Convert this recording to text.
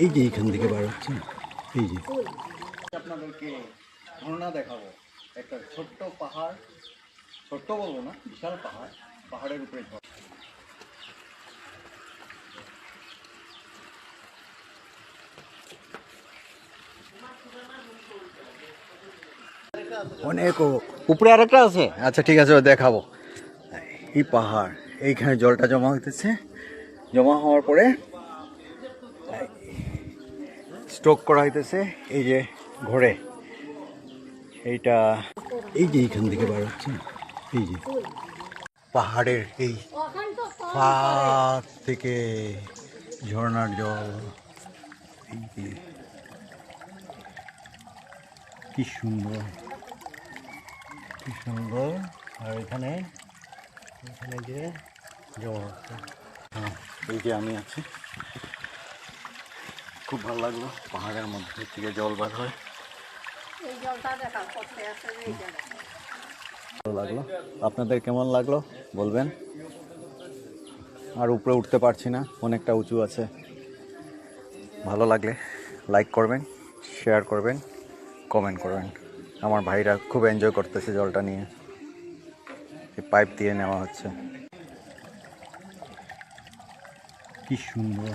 এই যে এখান থেকে বার হচ্ছে, এই যে আপনাদেরকে ঝর্ণা দেখাবো। একটা ছোট্ট পাহাড়, ছোট্ট বলবো না, বিশাল পাহাড়, পাহাড়ের উপরে ঝর্ণা। অনেক উপরে আরেকটা আছে। আচ্ছা ঠিক আছে, দেখাবো। এই পাহাড়, এইখানে জলটা জমা হইতেছে, জমা হওয়ার পরে স্টক করা হইতেছে। এই যে ঘরে এইটা, এই যে এইখান থেকে বার হচ্ছে, এই যে পাহাড়ের এই ফাঁক থেকে ঝর্ণার জল। এই যে কি সুন্দর, কি সুন্দর। আর এখানে এখানে যে জল আছে, হ্যাঁ এই যে আমি আছি, খুব ভালো লাগলো। পাহাড়ের মধ্যে থেকে জল বার হয়, ভালো লাগলো। আপনাদের কেমন লাগলো বলবেন। আর উপরে উঠতে পারছি না, অনেকটা উঁচু আছে। ভালো লাগলে লাইক করবেন, শেয়ার করবেন, কমেন্ট করবেন। আমার ভাইরা খুব এনজয় করতেছে জলটা নিয়ে, পাইপ দিয়ে নেওয়া হচ্ছে। কি সুন্দর।